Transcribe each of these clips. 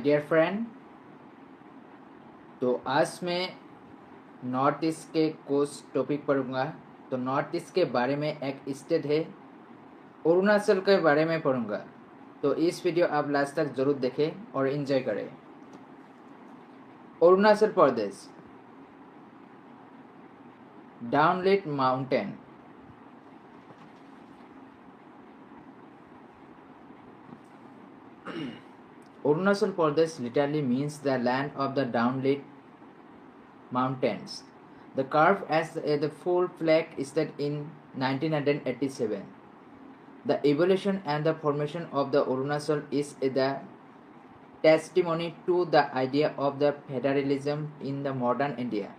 Dear friend, तो आज मैं नॉर्थ ईस्ट के कुछ टॉपिक पढ़ूंगा। तो नॉर्थ ईस्ट के बारे में एक स्टेट है, अरुणाचल के बारे में पढ़ूंगा। तो इस वीडियो आप लास्ट तक जरूर देखें और एंजॉय करें। Arunachal Pradesh, डाउनलिट mountain. Arunachal Pradesh literally means the land of the downlit mountains. The curve as the full flag state in 1987. The evolution and the formation of the Arunachal is the testimony to the idea of the federalism in the modern India.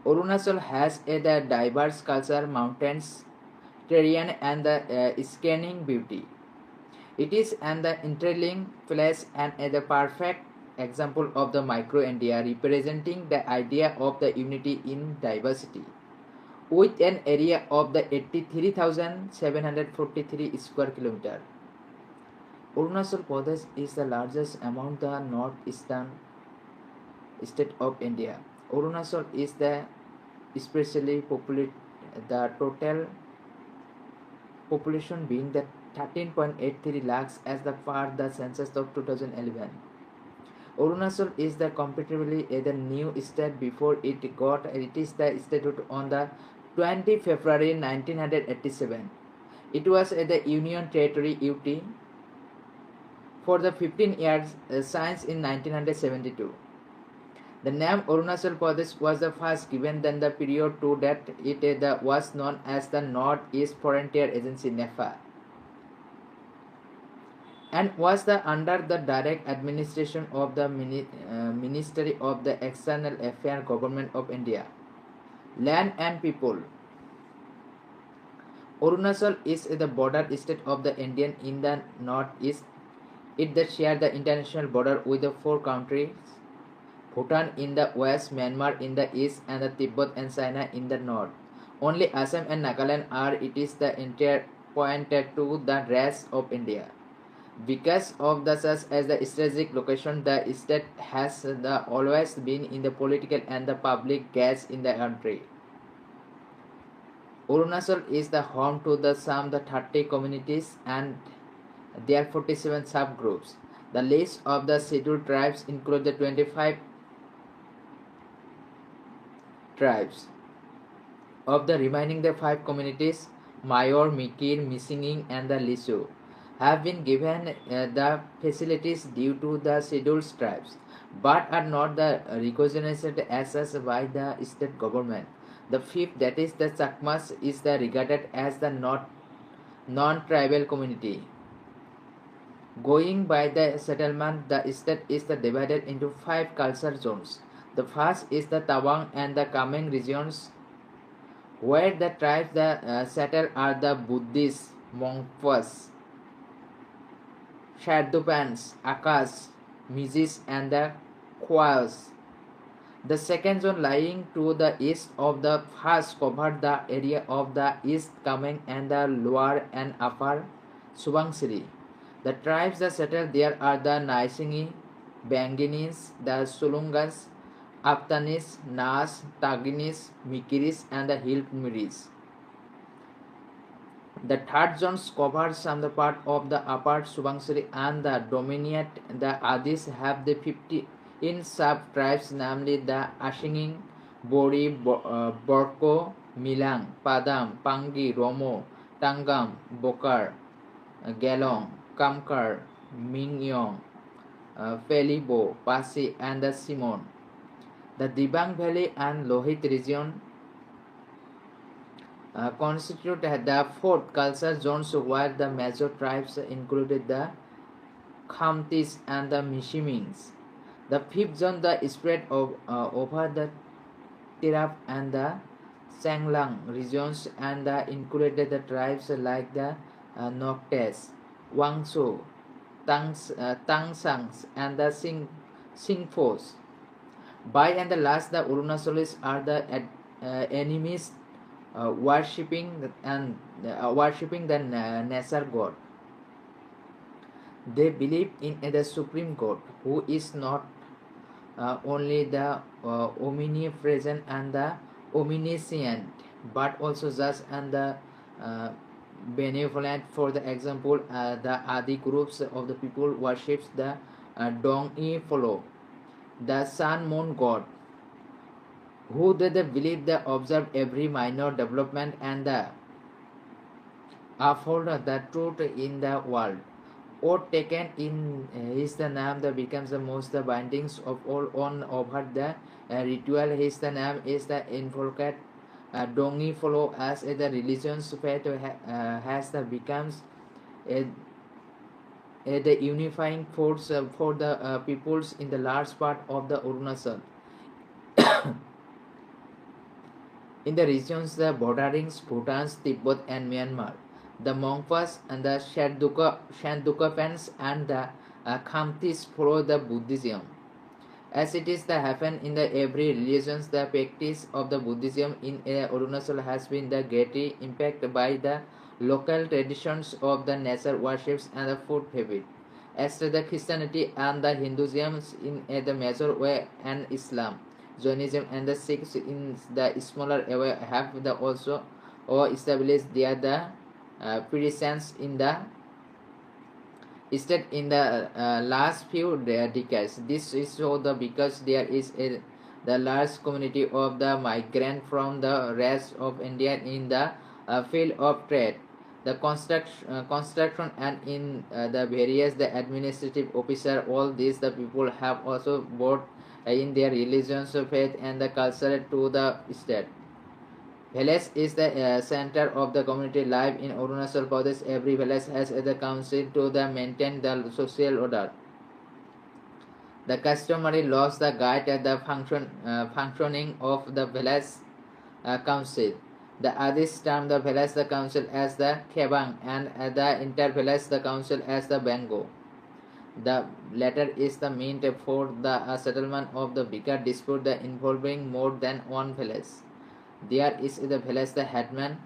Arunachal has a diverse culture, mountains, terrain, and the scanning beauty. It is an interlinked place and the perfect example of the micro India, representing the idea of the unity in diversity. With an area of the 83,743 square kilometer, Arunachal Pradesh is the largest among the northeastern state of India. Arunachal is the especially populated, the total population being the 13.83 lakhs as the per the census of 2011. Arunachal is the comparatively the new state before it is the statehood on the 20 February 1987. It was the Union Territory UT for the 15 years since in 1972. The name Arunachal Pradesh was the first given then the period to that it was known as the North East Frontier Agency NEFA, and was under the direct administration of the Ministry of the External Affairs Government of India. Land and people. Arunachal is the border state of the Indian in the northeast. It does share the international border with the four countries: Bhutan in the west, Myanmar in the east, and the Tibet and China in the north. Only Assam and Nagaland are it is the interpointed to the rest of India. Because of the such as the strategic location, the state has always been in the political and the public gaze in the country. Arunachal is the home to the some the 30 communities and their 47 subgroups. The list of the scheduled tribes include the 25 tribes. Of the remaining the 5 communities, Mayor, Mikir, Misinging and the Lisu have been given the facilities due to the scheduled tribes, but are not the recognized as such by the state government. The fifth, that is the Chakmas, is the regarded as the non-tribal community. Going by the settlement, the state is divided into 5 culture zones. The first is the Tawang and the Kameng regions, where the tribes that settle are the Buddhists, Mongphos, Shardupans, Akas, Mizis and the Quals. The second zone lying to the east of the first covered the area of the East Kameng and the Lower and Upper Subangsiri. The tribes that settled there are the Naisingi, Banginis, the Sulungas, Aptanis, Nas, Taginis, Mikiris and the Hilmiris. The third zone covers some the part of the upper Subangsiri and the dominate the Adis have the 15 sub-tribes, namely the Ashinging, Bori, Borko, Milang, Padam, Pangi, Romo, Tangam, Bokar, Gelong, Kamkar, Mingyong, Felibo, Pasi and the Simon. The Dibang Valley and Lohit region constitute the fourth culture zones where the major tribes included the Khamtis and the Mishimings. The fifth zone spread over the Tirap and the Sanglang regions and included the tribes like the Noctes, Wangsu, Tangsangs and the Singphos. By and the last, the Arunachalis are the enemies worshipping the nature god. They believe in the Supreme God, who is not only the omnipresent and the omniscient, but also just and the uh, benevolent. For the example, the Adi groups of the people worships the Dong-I follow, the sun moon god, who they believe they observe every minor development and the uphold the truth in the world. Oath taken in his the name that becomes the most the bindings of all on over the ritual. His the name is the inculcate dongi follow as the religion's faith has the becomes a, the unifying force for the peoples in the large part of the Arunachal. In the regions the bordering Bhutan, Tibet and Myanmar, the Mongpas and the Shandukapans and the Khamtis follow the Buddhism. As it is the happen in the every religions, the practice of the Buddhism in Arunachal has been the greatly impacted by the local traditions of the nature worships and the food habit. As to the Christianity and the Hinduism in the major way and Islam, Jainism and the Sikhs in the smaller way have the also or established their the presence in the state in the last few decades. This is so the because there is the large community of the migrant from the rest of India in the field of trade, the construction and in the various the administrative officer. All these the people have also brought in their religions, faith and the culture to the state. Village is the center of the community life in Arunachal Pradesh. Every village has the council to the maintain the social order. The customary laws the guide the functioning of the village council. The others term the village the council as the Kebang and the inter village the council as the Bango. The latter is the meant for the settlement of the bigger dispute the involving more than one village. There is the village the headman,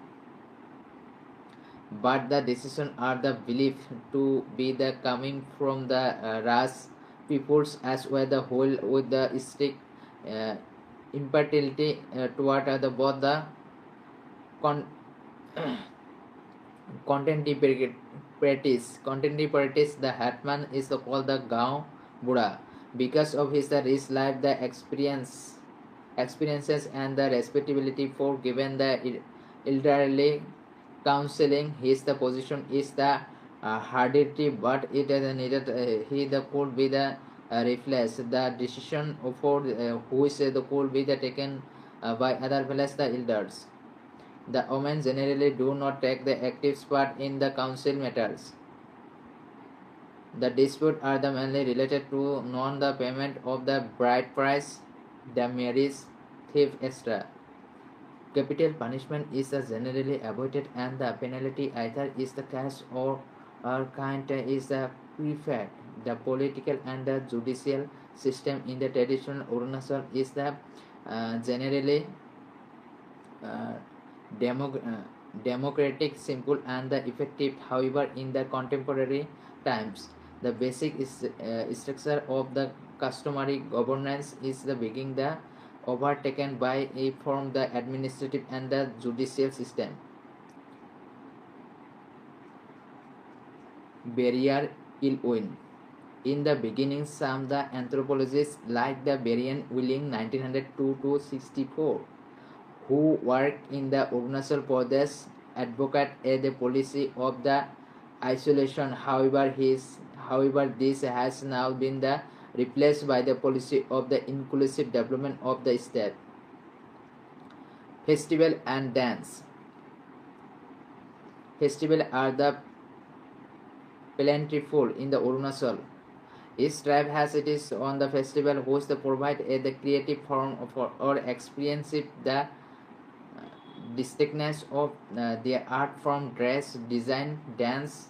but the decision are the believed to be the coming from the Ras peoples as well the whole with the strict uh, impartiality toward the both the con- contemporaries. The hetman is called the Gaon Buddha because of his the rich life, the experiences and the respectability for given the elderly counseling. His the position is the hardity, but it is needed. He the could be the reflex the decision for who is the could be the taken by other fellows the elders. The women generally do not take the active part in the council matters. The disputes are the mainly related to non the payment of the bride price, the marriage, thief, etc. Capital punishment is generally avoided and the penalty either is the cash or kind is the preferred. The political and the judicial system in the traditional Arunachal is the generally uh, democratic, simple and the effective. However, in the contemporary times, the basic structure of the customary governance is the beginning the overtaken by a from the administrative and the judicial system. Barrier ill win. In the beginning, some the anthropologists like the Berian Willing 1902 to 64 who worked in the Arunachal Pradesh advocate the policy of the isolation. However, this has now been the replaced by the policy of the inclusive development of the state. Festival and dance. Festival are the plentiful in the Arunachal. Each tribe has it is on the festival whose the provide the creative form of or experience it the distinctness of their art from dress, design, dance,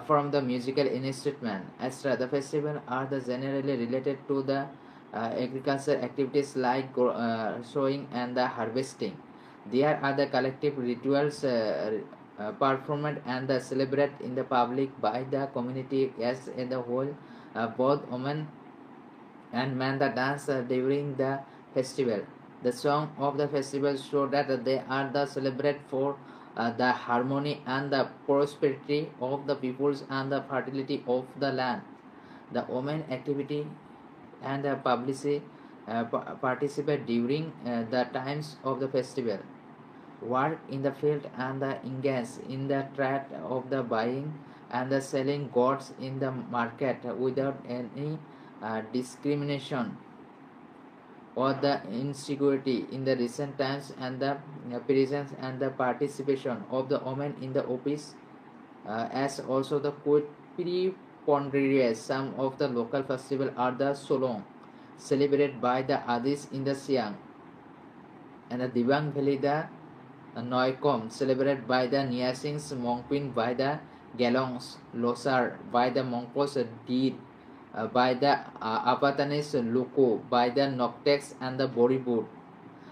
from the musical instrument. Etc. The festival are the generally related to the agricultural activities like sowing and the harvesting. There are the collective rituals performed and celebrated in the public by the community as in the whole. Both women and men the dance during the festival. The song of the festival show that they are the celebrate for the harmony and the prosperity of the peoples and the fertility of the land. The women activity and the publicity participate during the times of the festival. Work in the field and the engage in the trade of the buying and the selling goods in the market without any discrimination or the insecurity in the recent times, and the presence and the participation of the women in the office as also the quite preponderance. Some of the local festivals are the Solong celebrated by the Adis in the Siang, and the Dibang Valley the Noikom celebrated by the Niasings, Mongpin by the Galongs, Losar by the Mongpos Deed, by the Apatanis Luko by the Noctex and the Boribud,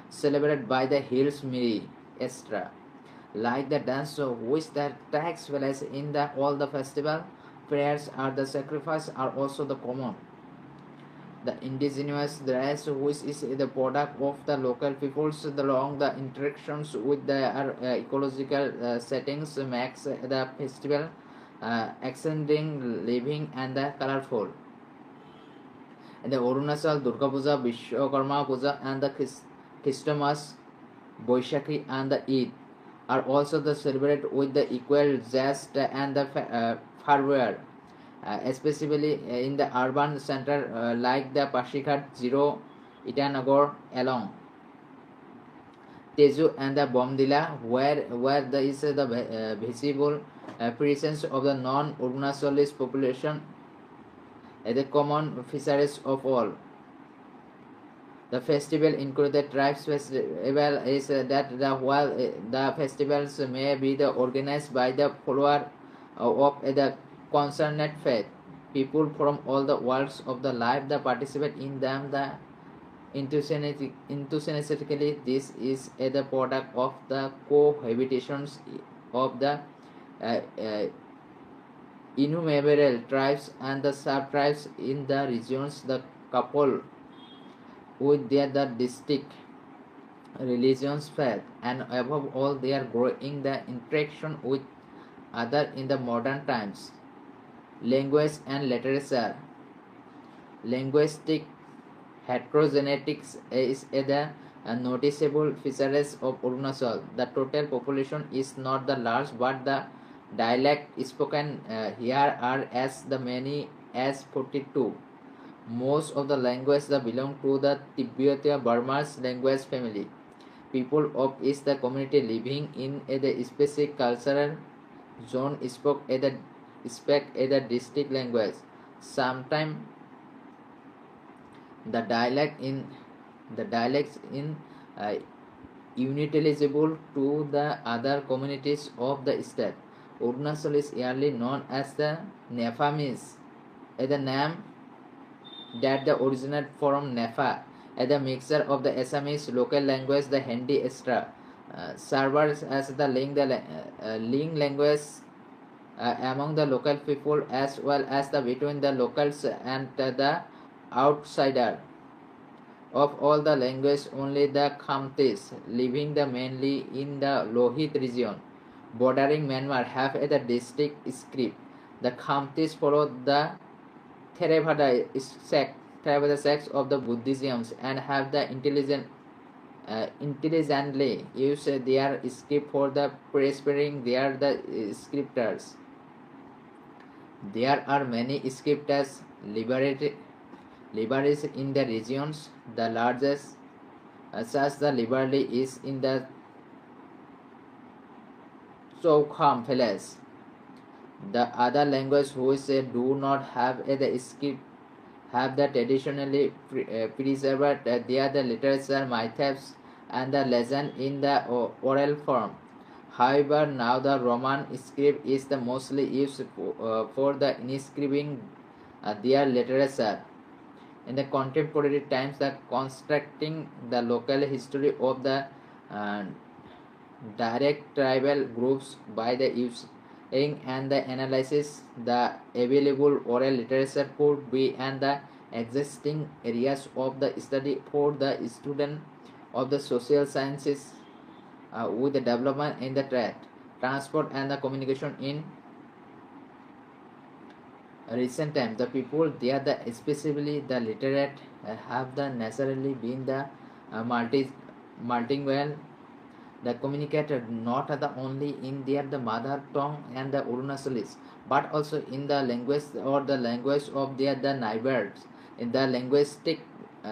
celebrated by the Hills Miri Estra. Like the dance which that takes place in the all the festival, prayers are the sacrifice are also the common. The indigenous dress which is the product of the local peoples along the interactions with the ecological settings makes the festival extending, living and the colorful. And the Arunachal Durga Puja, Vishwakarma Puja and the Christmas, Boishakhi and the Eid are also the celebrated with the equal zest and the fervor, especially in the urban center like the Pasighat, Zero, Itanagar, along Tezu and the Bomdila, where there is the visible presence of the non-Arunachalese population, the common fisheries of all. The festival includes the tribes festival is that while the festivals may be organized by the follower of the concerned faith, people from all the worlds of the life that participate in them the enthusiastically. This is the product of the cohabitations of the uh, uh, innumerable tribes and the sub-tribes in the regions. The couple with their the distinct religions faith, and above all they are growing the interaction with other in the modern times. Language and literature. Linguistic heterogenetics is the noticeable features of Arunachal. The total population is not the large, but the dialect spoken here are as the many as 42. Most of the languages that belong to the Tibeto-Burmese language family. People of is the community living in the specific cultural zone spoke the district language. Sometimes the dialects in unintelligible to the other communities of the state. Arunachal is early known as the Nepalese, the name that the originated from Nepal, the mixture of the Assamese local language, the Hindi extra, serves as the link language among the local people as well as the between the locals and the outsider. Of all the languages, only the Khamtis, living the mainly in the Lohit region, bordering Myanmar, have a distinct script. The Khamtis follow the Theravada sects of the Buddhism and have the intelligently use their script for the prospering. They are the scripters. There are many scripters liberated in the regions. The largest such the liberty is in the Soukham Palace. The other languages which do not have the script have the traditionally preserved their the literature, myths and the legend in the oral form. However, now the Roman script is the mostly used for the inscribing their literature. In the contemporary times, the constructing the local history of the direct tribal groups by the using and the analysis the available oral literature could be and the existing areas of the study for the student of the social sciences with the development in the trade, transport and the communication in recent times. The people there, especially the literate, have the necessarily been the multilingual. The communicator not the only in their the mother tongue and the Arunachalis, but also in the language or the language of their the neighbors. In the linguistic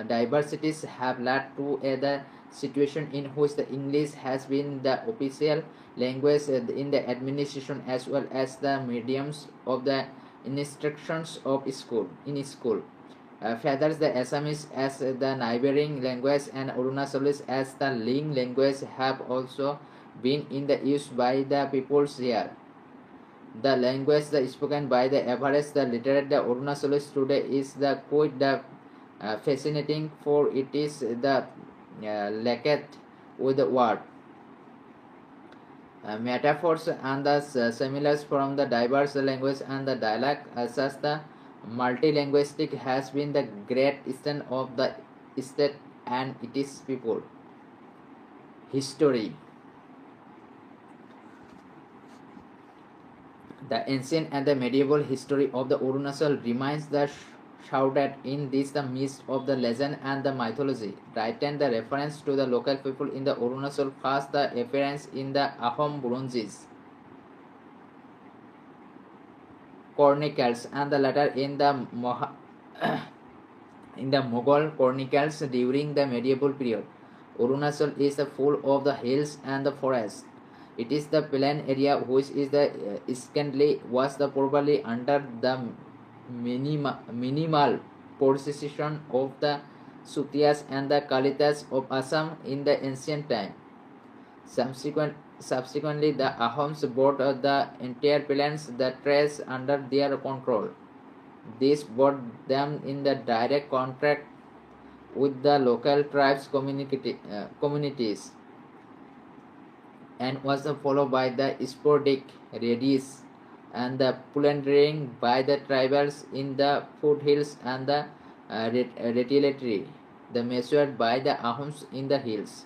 diversities have led to the situation in which the English has been the official language in the administration as well as the mediums of the instructions of school in school. Feathers the Assamese as the neighboring language and Arunachalis as the link language have also been in the use by the peoples here. The language spoken by the average the literate the Arunachalis today is the quite the fascinating, for it is the lacked with the word. Metaphors and the similars from the diverse language and the dialect such the multilinguistic has been the great strength of the state and its people. History. The ancient and the medieval history of the Arunachal remains the shrouded in this the midst of the legend and the mythology. Written the reference to the local people in the Arunachal first the appearance in the Ahom bronzes, chronicles and the latter in the in the Mughal chronicles during the medieval period. Arunachal is full of the hills and the forests. It is the plain area which is the secondly was the probably under the minimal possession of the Sutias and the Kalitas of Assam in the ancient time. Subsequently, the Ahoms brought the entire plains the trace under their control. This brought them in the direct contact with the local tribes communities and was followed by the sporadic raids and the plundering by the tribals in the foothills and the retaliatory, the measured by the Ahoms in the hills.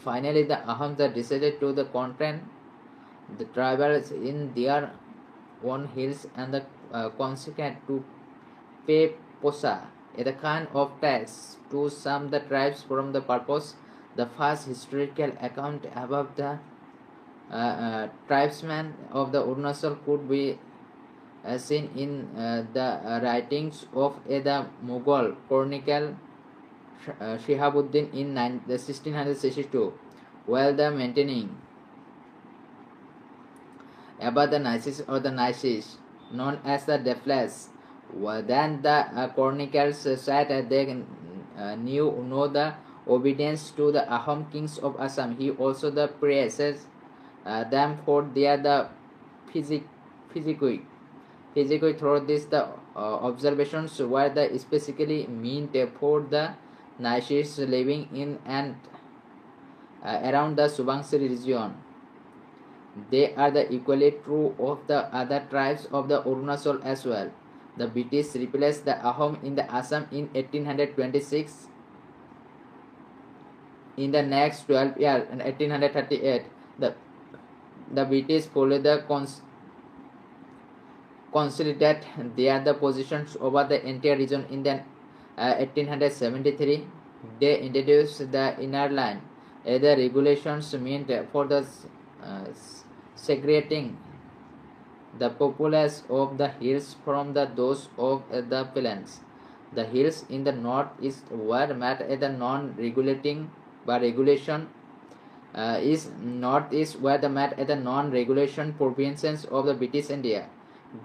Finally, the Ahoms decided to the content the tribals in their own hills and the consequent to pay posa, a kind of tax to some the tribes from the purpose. The first historical account about the tribesmen of the Arunachal could be seen in the writings of the Mughal chronicle Shihabuddin in 1662, while the maintaining about the Nices or the Nices, known as the Defles. Then the chronicles said they knew no the obedience to the Ahom kings of Assam. He also the praises them for their the physically through this the observations were the specifically meant for the Nices living in and around the Subansiri region. They are the equally true of the other tribes of the Arunachal as well. The British replaced the Ahom in the Assam in 1826. In the next 12 years, in 1838, the British followed the consolidate their the positions over the entire region in the 1873. They introduced the inner line. The regulations meant for the segregating the populace of the hills from those of the plains. The hills in the northeast were met at the non-regulating by regulation is northeast were the met at the non-regulation provinces of the British India.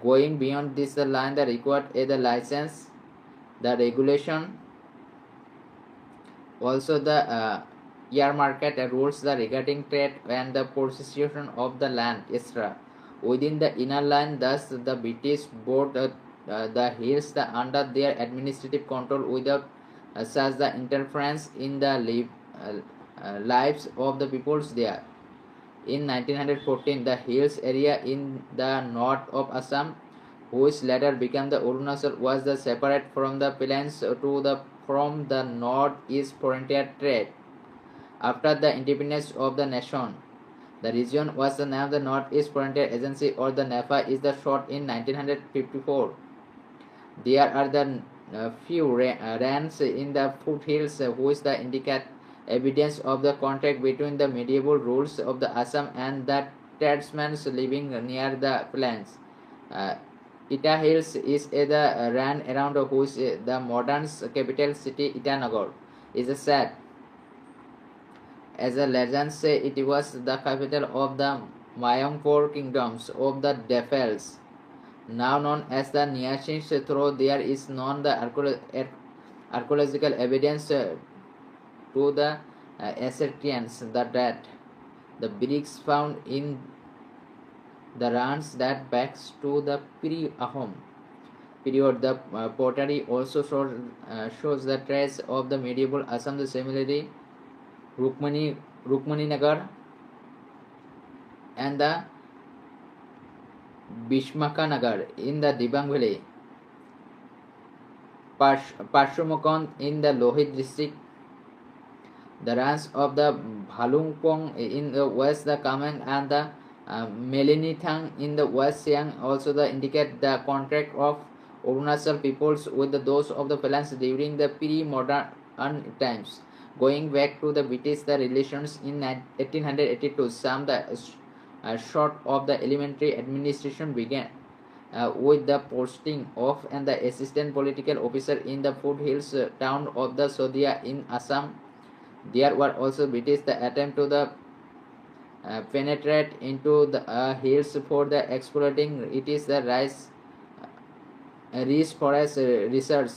Going beyond this, the line that required the license, the regulation, also the year market rules the regarding trade and the possession of the land, etc. Within the inner line, thus the British brought the hills under their administrative control without such the interference in the lives of the peoples there. In 1914, the hills area in the north of Assam, which later became the Arunachal, was the separate from the plains from the north-east frontier trade. After the independence of the nation, the region was named the Northeast Frontier Agency, or the NEFA is the short, in 1954. There are the few rands in the foothills which indicate evidence of the contact between the medieval rulers of the Assam and the tradesmen living near the plains. Uh, Ita Hills is the ran around which the modern capital city Itanagar is set. As a legend say, it was the capital of the Mayangpur kingdoms of the Defels, now known as the Nyashins, though there is none the archaeological evidence to the ascertains that the bricks found in the ruins that backs to the pre-Ahom period. The pottery also shows the trace of the medieval Assam. Similarly, Rukmani Nagar and the Bishmaka Nagar in the Dibang Valley, Pashumokon in the Lohit district, the ruins of the Bhalungpong in the west, the Kameng, and the Melinithang in the west Siang also indicate the contact of Arunachal peoples with those of the plains during the pre-modern times. Going back to the British, the relations in 1882, some short of the elementary administration began with the posting of and the assistant political officer in the foothills town of the Sodia in Assam. There were also British attempt to penetrate into the hills for the exploiting it is the rice forest research.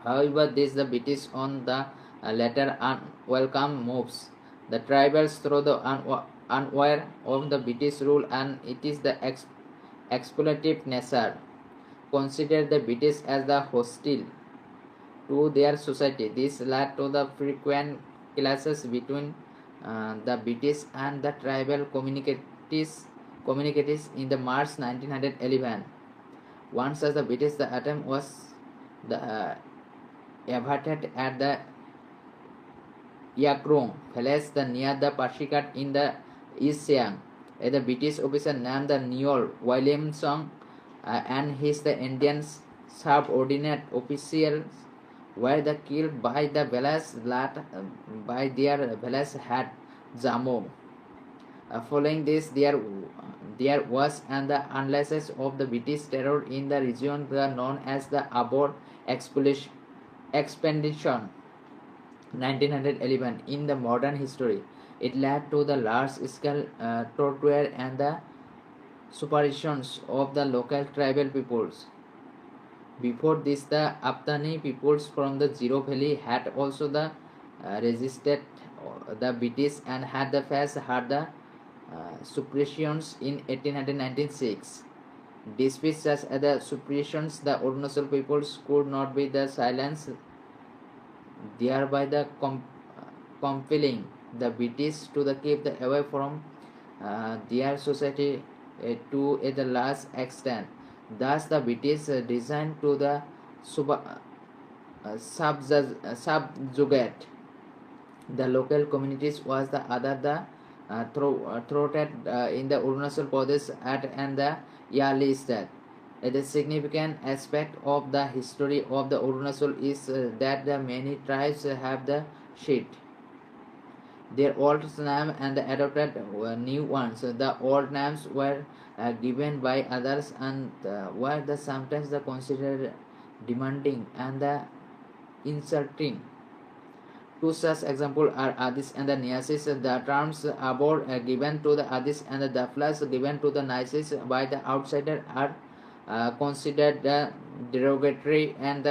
However, this the British on the later unwelcome moves. The tribals through the unaware of the British rule and it is the exploitative nature considered the British as the hostile to their society. This led to the frequent clashes between the British and the tribal communities in the March 1911. Once as the British the attempt was averted at the Yakrong Palace near the Pashikat in the East Siang. The British officer named the Neil Williamson and his Indian subordinate officials were killed by the village by their village head Jamo. Following this, there was and the unleashes of the British terror in the region known as the Abor Expedition 1911 in the modern history. It led to the large-scale torture and the superstitions of the local tribal peoples. Before this, the Aptani peoples from the Zero Valley had also resisted the British and had faced the suppressions in 1896. Despite such the suppressions, the Arunachal peoples could not be silenced, thereby compelling the British to keep away from their society to a large extent. Thus, the British designed to subjugate the local communities was the other thwarted in the Arunachal Pradesh and the Yali state. The significant aspect of the history of the Arunachal is that the many tribes have the shit their old name and adopted new ones. The old names were given by others and were sometimes considered demanding and insulting. Two such examples are Adis and the Niasis. The terms Abor given to the Adis and the Daflas given to the Niasis by the outsider are considered derogatory and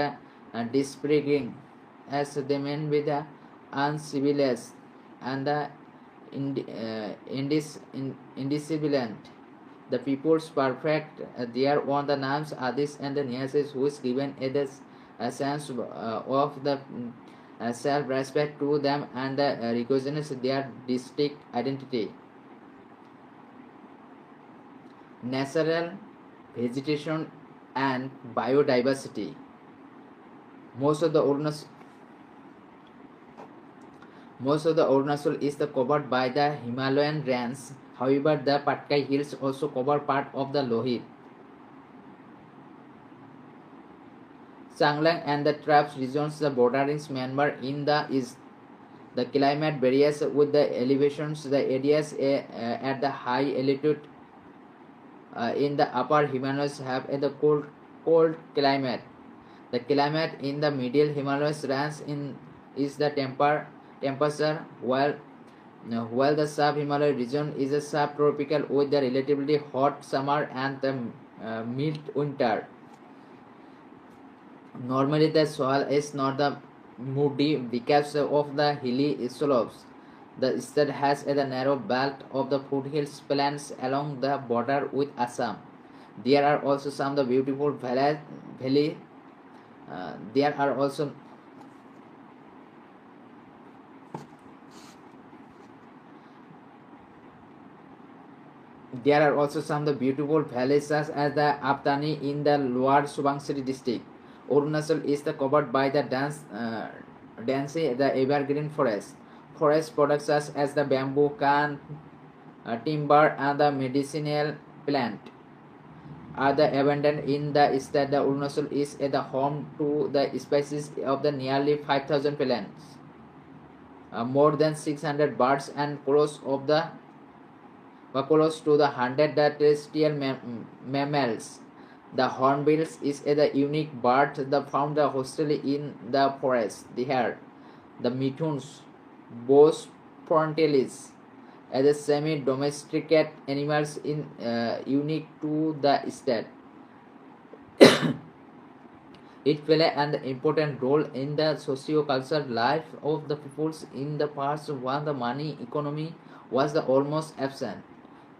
disparaging, as they mean with the uncivilized and the indisciplined. The people's perfect there on the names Adis and the Niasis, which given a sense of the self-respect to them and recognize their distinct identity. natural vegetation and biodiversity. Most of the Arunachal is covered by the Himalayan range. However, the Patkai Hills also cover part of the Lohit, Changlang and the Traps regions, the bordering Myanmar in the east. The climate varies with the elevations. The areas at the high altitude in the upper Himalayas have a cold climate. The climate in the middle Himalayas is the temperature, while the sub-Himalayan region is a subtropical with the relatively hot summer and the mild winter. Normally, the soil is not the moody because of the hilly slopes. The state has a narrow belt of the foothills plains along the border with Assam. There are also some of the beautiful valley. There are also some of the beautiful valleys such as the Aptani in the Lower Subansiri district. Arunachal is covered by the dense the evergreen forest. Forest products such as the bamboo, can, timber, and the medicinal plant are abundant in the state. The Arunachal is the home to the species of the nearly 5,000 plants, more than 600 birds, and close to the 100 terrestrial mammals. The hornbills is a unique bird found hostily in the forest. There, the mithuns, both frontalis, as semi-domesticated animals unique to the state. It played an important role in the socio-cultural life of the peoples in the past when the money economy was almost absent.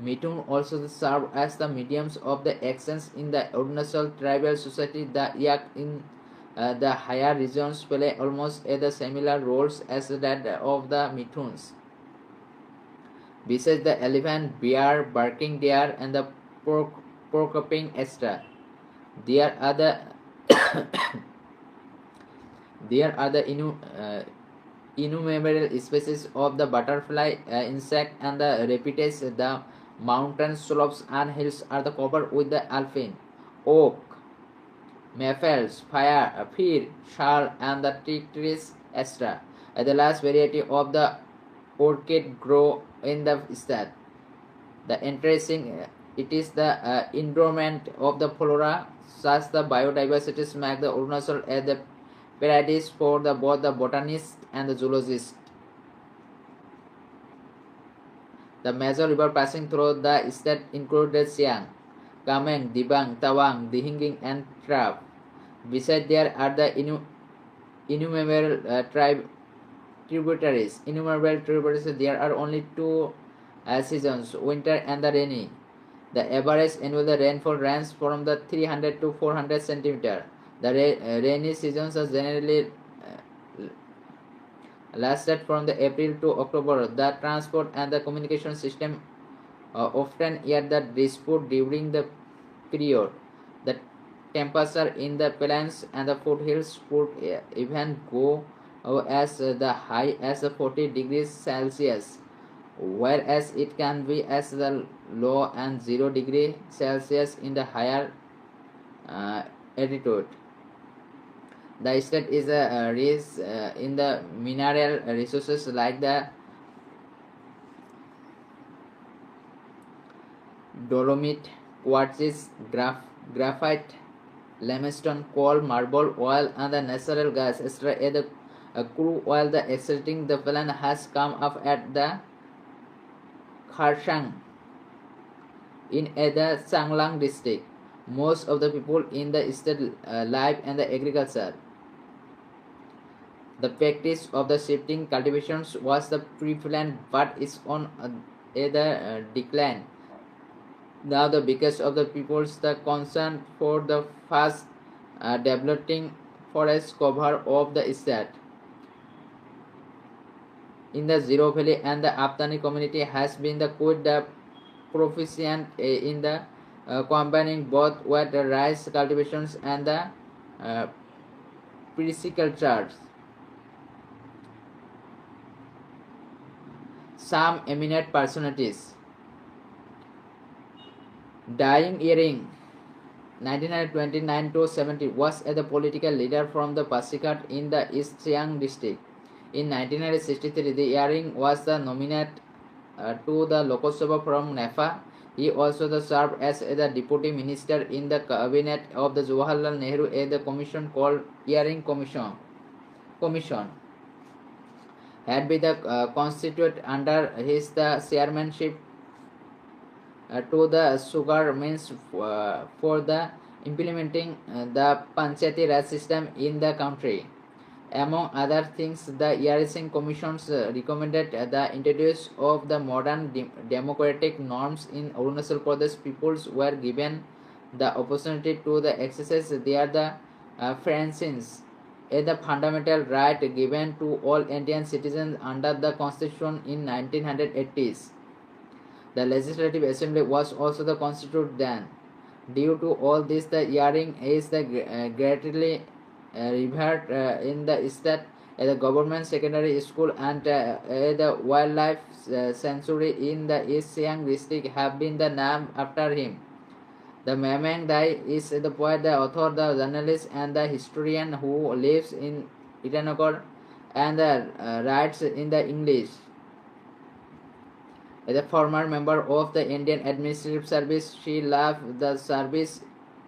Mithun also served as the mediums of the exchange in the Arunachal tribal society. The yak in the higher regions play almost the similar roles as that of the Mithuns. Besides the elephant, bear, barking deer, and the porcupine extra, there are the innumerable species of the butterfly, insect, and the reptiles. The mountain slopes and hills are covered with the alpine, oak, maples, fir, shal, and the teak trees, etc. The last variety of the orchid grow in the state. The interesting it is the endowment of the flora, such the biodiversity make the Arunachal as the paradise for both the botanists and the zoologists. The major rivers passing through the state include the Siang, Kameng, Dibang, Tawang, Dihinging, and Trap. Besides, there are the innumerable tributaries. There are only two seasons, winter and the rainy. The average annual rainfall ranges from the 300 to 400 centimeter. The rainy seasons are generally lasted from the April to October. The transport and the communication system often at the dispute during the period. The temperature in the plains and the foothills could even go as the high as 40 degrees Celsius, whereas it can be as the low and 0 degree Celsius in the higher altitude. The state is rich in the mineral resources like the dolomite, quartz, graphite, limestone, coal, marble, oil, and the natural gas. The crude oil the exiting the plan has come up at the Kharsang in the Changlang district. Most of the people in the state live in the agriculture. The practice of the shifting cultivations was the prevalent, but is on the decline. Now, because of the people's the concern for the fast developing forest cover of the state. In the Zero Valley and the Aptani community has been quite the proficient in the combining both wet rice cultivations and the uh, pisciculture. Some eminent personalities. Dying Earring, 1929 to 70, was a political leader from the Passikat in the East Siang district. In 1963, the Earring was the nominate to the Lok Sabha from NEFA. He also served as the deputy minister in the cabinet of the Jawaharlal Nehru at the commission called Earring Commission. Had been the constituted under his the chairmanship to the sugar mills for the implementing the Panchayati Raj system in the country. Among other things, the Yarrising Commissions recommended the introduction of the modern democratic norms in Arunachal Pradesh. Peoples were given the opportunity to the exercise their the franchise, the fundamental right given to all Indian citizens under the Constitution in 1980s. The Legislative Assembly was also the constituted then. Due to all this, the Earring is the greatly revered in the state. The government secondary school and the wildlife sanctuary in the East Siang district have been the named after him. The Memang Dai is the poet, the author, the journalist, and the historian who lives in Itanagar and writes in the English. As a former member of the Indian Administrative Service, she loved the service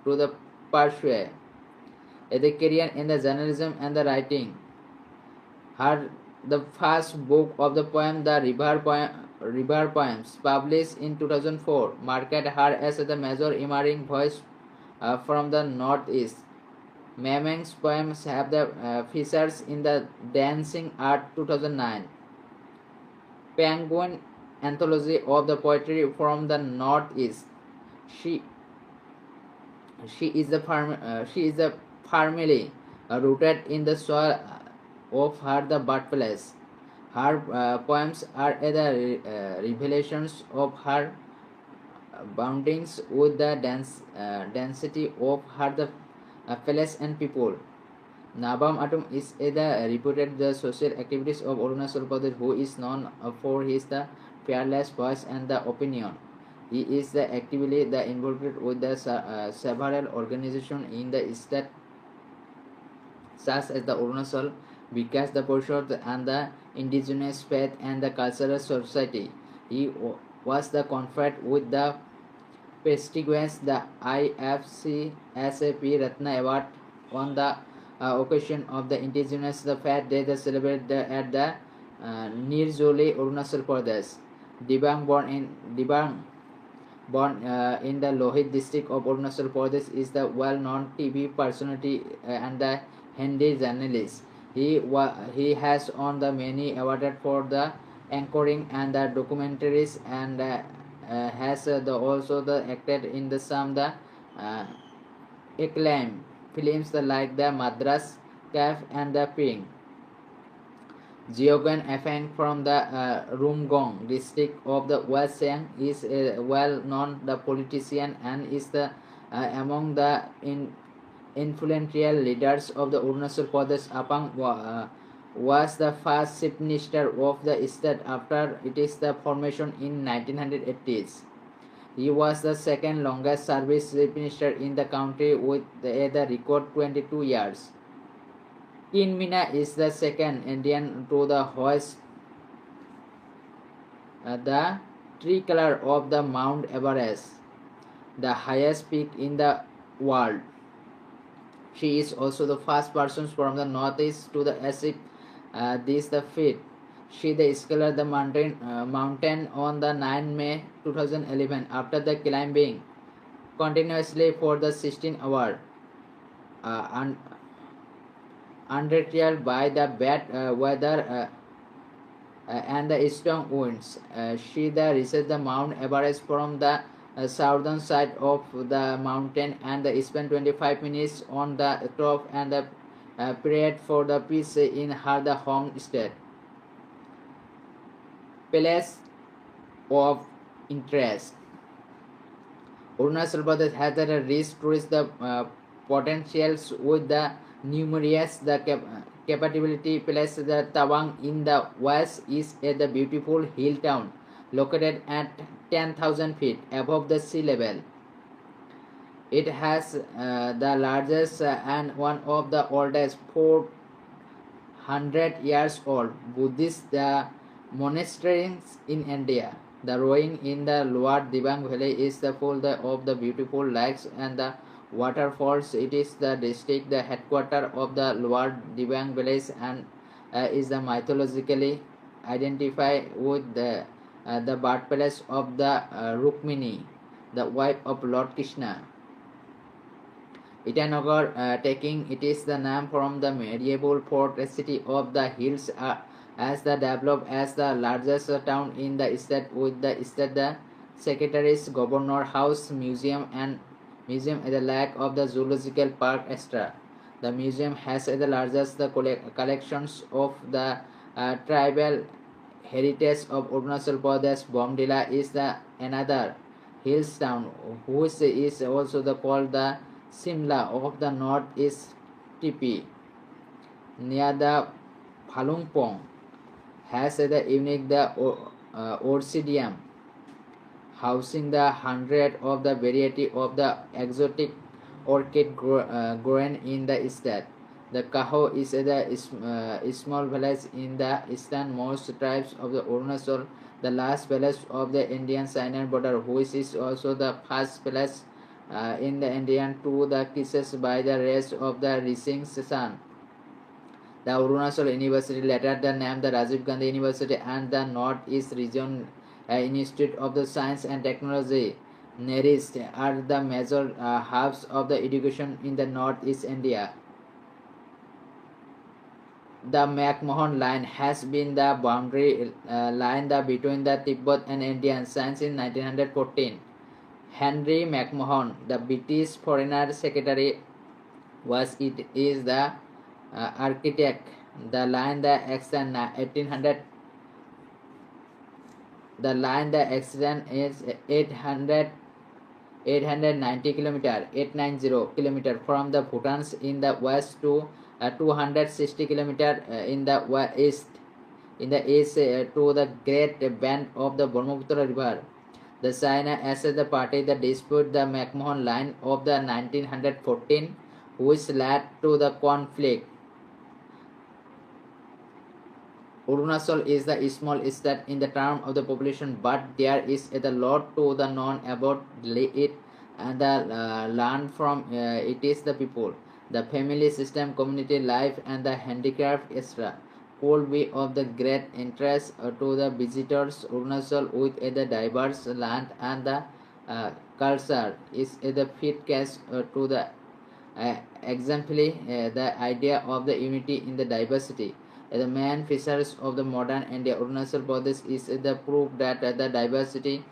to the pursuit. As a career in the journalism and the writing, the first book of the poem, the River Poems, published in 2004, marked her as the major emerging voice from the Northeast. Memang's poems have the features in the Dancing Art 2009. Penguin Anthology of the Poetry from the Northeast. She is the firmly rooted in the soil of her the birthplace. Her poems are the revelations of her boundings with the density of her the place and people. Nabam Atom is the reputed the social activities of Arunachal Pradesh, who is known for his the fearless voice and the opinion. He is the actively the involved with the several organizations in the state, such as the Arunachal Vikas the Porishad and the Indigenous Faith and the Cultural Society. He was the conferred with the prestigious the IFC SAP Ratna Award on the occasion of the Indigenous the Faith Day celebrated at the Nirjoli, Arunachal Pradesh. Dibang, born in the Lohit district of Arunachal Pradesh, is the well-known TV personality and the Hindi journalist. He has won the many awards for the anchoring and the documentaries, and has also the acted in the some the acclaimed films like the Madras Caf and the Ping. Geoghan Afang from the Rumgong district of the West Siang is a well-known the politician and is the among the influential leaders of the Arunachal Pradesh. Apang was the first chief minister of the state after it is the formation in 1980s. He was the second longest service chief minister in the country with the record 22 years. Kin Mina is the second Indian to the hoist the tricolor of the Mount Everest, the highest peak in the world. She is also the first person from the northeast to achieve this the feat. She scaled the mountain on the 9 May 2011 after the climbing continuously for the 16 hours. Undeterred by the bad weather and the strong winds, she reached the Mount Everest from the southern side of the mountain and spent 25 minutes on the top and prayed for the peace in her the home state. Place of interest. Arunachal Pradesh has a rich tourist potentials with the numerous capability place. The Tawang in the west is the beautiful hill town located at 10,000 feet above the sea level. It has the largest and one of the oldest 400 years old Buddhist monasteries in India. The rowing in the Lower Dibang Valley is the full of the beautiful lakes and the waterfalls. It is the district, the headquarters of the Lower Dibang Valley, and is the mythologically identified with the birthplace of the Rukmini, the wife of Lord Krishna. Itanagar, taking it is the name from the medieval port city of the hills, as the developed as the largest town in the state with the state the secretary's governor house museum at the lake of the zoological park extra. The museum has the largest collections of the tribal heritage of Arunachal Pradesh. Bomdila is the another hills town which is also the called the Simla of the northeast TP near the Phalungpong has the unique the Orchidium housing the hundred of the variety of the exotic orchid grown in the state. The Kaho is a small village in the easternmost tribes of the Arunachal, the last village of the Indian-China border, which is also the first village in the Indian to the kisses by the rest of the rising sun. The Arunachal University, later the name the Rajiv Gandhi University, and the Northeast Region Institute of the Science and Technology, NERIST, are the major hubs of the education in the Northeast India. The McMahon line has been the boundary line between the Tibet and India since in 1914. Henry McMahon, the British Foreign Secretary, is the architect. The line extend 1800. The line extend is 890 kilometer, 890 kilometer from the Bhutan's in the west to 260 kilometer in the east. In the east to the great bend of the Brahmaputra River. The China as the party that dispute the McMahon line of the 1914, which led to the conflict. Arunachal is the small state in the term of the population, but there is a lot to the known about it and the learn from it is the people, the family system, community life, and the handicraft etc. Could be of the great interest to the visitors. Arunachal with the diverse land and the culture is the fit case to the exemplary the idea of the unity in the diversity. The main features of the modern India, Arunachal Pradesh is the proof that the diversity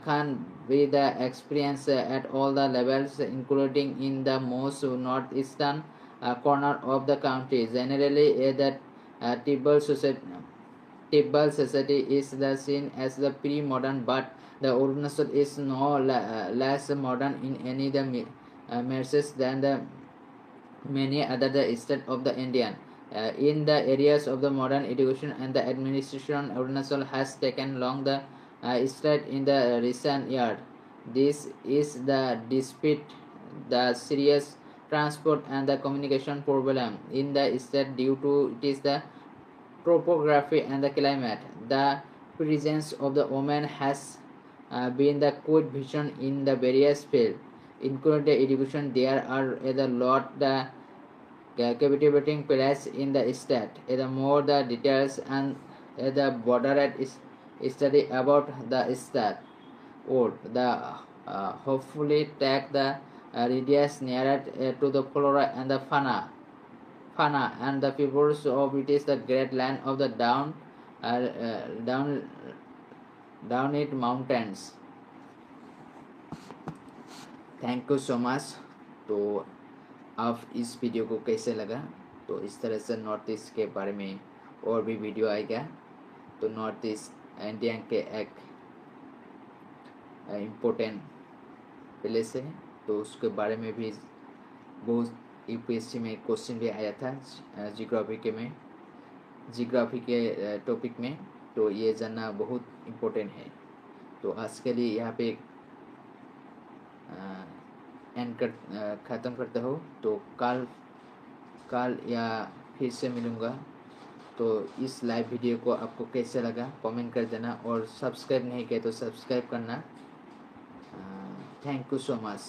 can be the experience at all the levels, including in the most northeastern corner of the country. Generally, the tribal society is the seen as the pre-modern, but the Arunachal is no less modern in any the measures than the many other states of the Indian. In the areas of the modern education and the administration, Arunachal has taken long the stride in the recent years. This is the despite the serious transport and the communication problem in the state due to it is the topography and the climate. The presence of the women has been the good vision in the various fields, including the education. There are a lot the captivating place in the state. The more the details and the moderate study about the state would the hopefully take the readers nearer to the flora and the fauna and the peoples of it is the great land of the down it mountains. Thank you so much. तो आप इस video को कैसे लगा? तो इस तरह से नॉर्थ ईस्ट के बारे में और भी वीडियो आएगा. तो नॉर्थ ईस्ट इंडिया के एक इम्पोर्टेंट पहले से, तो उसके बारे में भी बहुत यूपीएससी में क्वेश्चन भी आया था जियोग्राफी के टॉपिक में, तो ये जानना बहुत इम्पोर्टेंट है। तो आज के लिए यहाँ पे ख़त्म करता हूँ। तो कल या फिर से मिलूँगा। तो इस लाइव वीडियो को आपको कैसे लगा कमेंट कर देना, और सब्सक्राइब नहीं किया तो सब्सक्राइब करना। Thank you so much.